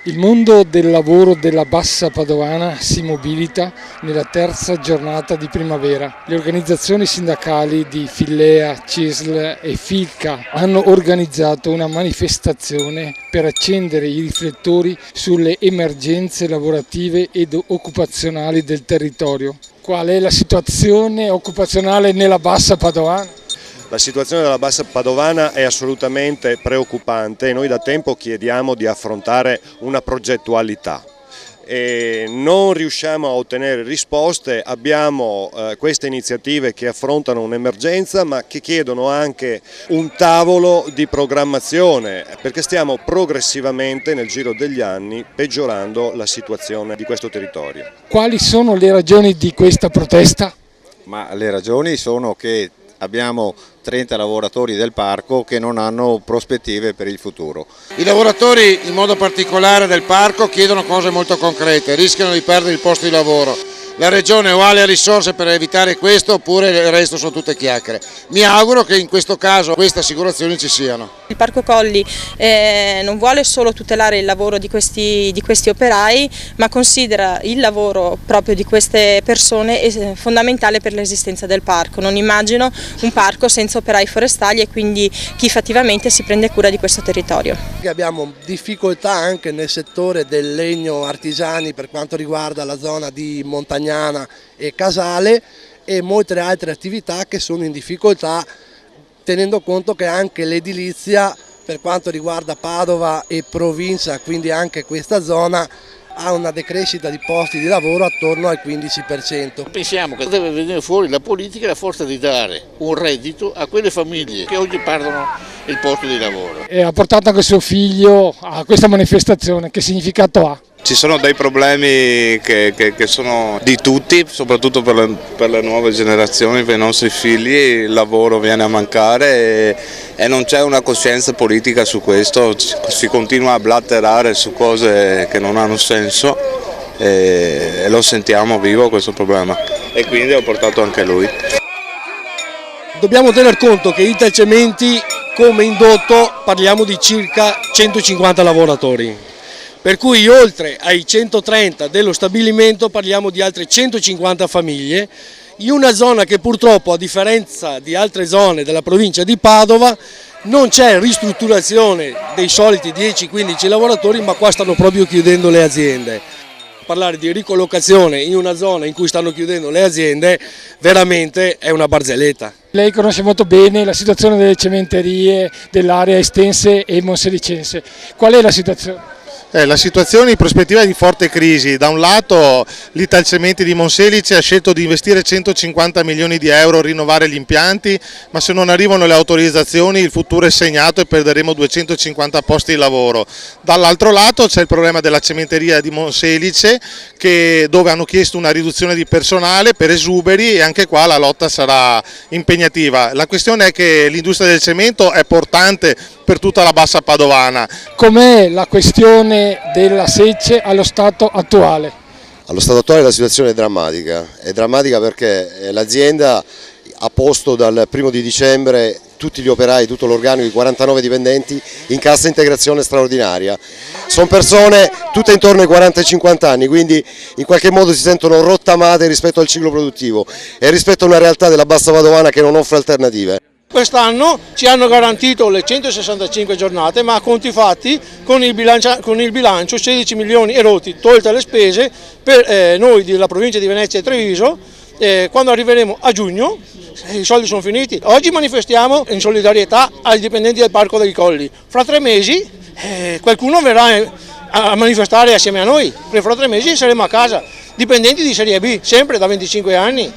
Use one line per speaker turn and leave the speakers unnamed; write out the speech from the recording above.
Il mondo del lavoro della Bassa Padovana si mobilita nella terza giornata di primavera. Le organizzazioni sindacali di Fillea, CISL e FILCA hanno organizzato una manifestazione per accendere i riflettori sulle emergenze lavorative ed occupazionali del territorio. Qual è la situazione occupazionale nella Bassa Padovana?
La situazione della Bassa Padovana è assolutamente preoccupante e noi da tempo chiediamo di affrontare una progettualità. E non riusciamo a ottenere risposte, abbiamo queste iniziative che affrontano un'emergenza ma che chiedono anche un tavolo di programmazione, perché stiamo progressivamente nel giro degli anni peggiorando la situazione di questo territorio.
Quali sono le ragioni di questa protesta?
Ma le ragioni sono che abbiamo 30 lavoratori del parco che non hanno prospettive per il futuro.
I lavoratori, in modo particolare del parco, chiedono cose molto concrete, rischiano di perdere il posto di lavoro. La Regione o ha le risorse per evitare questo oppure il resto sono tutte chiacchiere. Mi auguro che in questo caso queste assicurazioni ci siano.
Il Parco Colli non vuole solo tutelare il lavoro di questi operai, ma considera il lavoro proprio di queste persone fondamentale per l'esistenza del parco. Non immagino un parco senza operai forestali e quindi chi fattivamente si prende cura di questo territorio.
Abbiamo difficoltà anche nel settore del legno artigiani per quanto riguarda la zona di Montagnana e Casale e molte altre attività che sono in difficoltà, tenendo conto che anche l'edilizia per quanto riguarda Padova e provincia, quindi anche questa zona, ha una decrescita di posti di lavoro attorno al 15%.
Pensiamo che deve venire fuori la politica e la forza di dare un reddito a quelle famiglie che oggi perdono il posto di lavoro.
E ha portato anche suo figlio a questa manifestazione, che significato ha?
Ci sono dei problemi che sono di tutti, soprattutto per le nuove generazioni, per i nostri figli, il lavoro viene a mancare e non c'è una coscienza politica su questo, si continua a blatterare su cose che non hanno senso e lo sentiamo vivo questo problema e quindi ho portato anche lui.
Dobbiamo tener conto che Italcementi come indotto parliamo di circa 150 lavoratori. Per cui oltre ai 130 dello stabilimento parliamo di altre 150 famiglie in una zona che purtroppo, a differenza di altre zone della provincia di Padova, non c'è ristrutturazione dei soliti 10-15 lavoratori, ma qua stanno proprio chiudendo le aziende. Parlare di ricollocazione in una zona in cui stanno chiudendo le aziende veramente è una barzelletta.
Lei conosce molto bene la situazione delle cementerie dell'area estense e monselicense. Qual è la situazione?
La situazione in prospettiva è di forte crisi. Da un lato l'Italcementi di Monselice ha scelto di investire 150 milioni di euro a rinnovare gli impianti, ma se non arrivano le autorizzazioni il futuro è segnato e perderemo 250 posti di lavoro. Dall'altro lato c'è il problema della cementeria di Monselice, dove hanno chiesto una riduzione di personale per esuberi e anche qua la lotta sarà impegnativa. La questione è che l'industria del cemento è portante per tutta la Bassa Padovana.
Com'è la questione della SECE allo stato attuale?
Allo stato attuale la situazione è drammatica perché l'azienda ha posto dal 1° di dicembre tutti gli operai, tutto l'organico, i 49 dipendenti in cassa integrazione straordinaria. Sono persone tutte intorno ai 40-50 anni, quindi in qualche modo si sentono rottamate rispetto al ciclo produttivo e rispetto a una realtà della Bassa Padovana che non offre alternative.
Quest'anno ci hanno garantito le 165 giornate, ma a conti fatti con il bilancio 16 milioni e rotti, tolte le spese per noi della provincia di Venezia e Treviso. Quando arriveremo a giugno i soldi sono finiti. Oggi manifestiamo in solidarietà ai dipendenti del Parco dei Colli. Fra 3 mesi qualcuno verrà a manifestare assieme a noi, perché fra 3 mesi saremo a casa, dipendenti di serie B, sempre da 25 anni.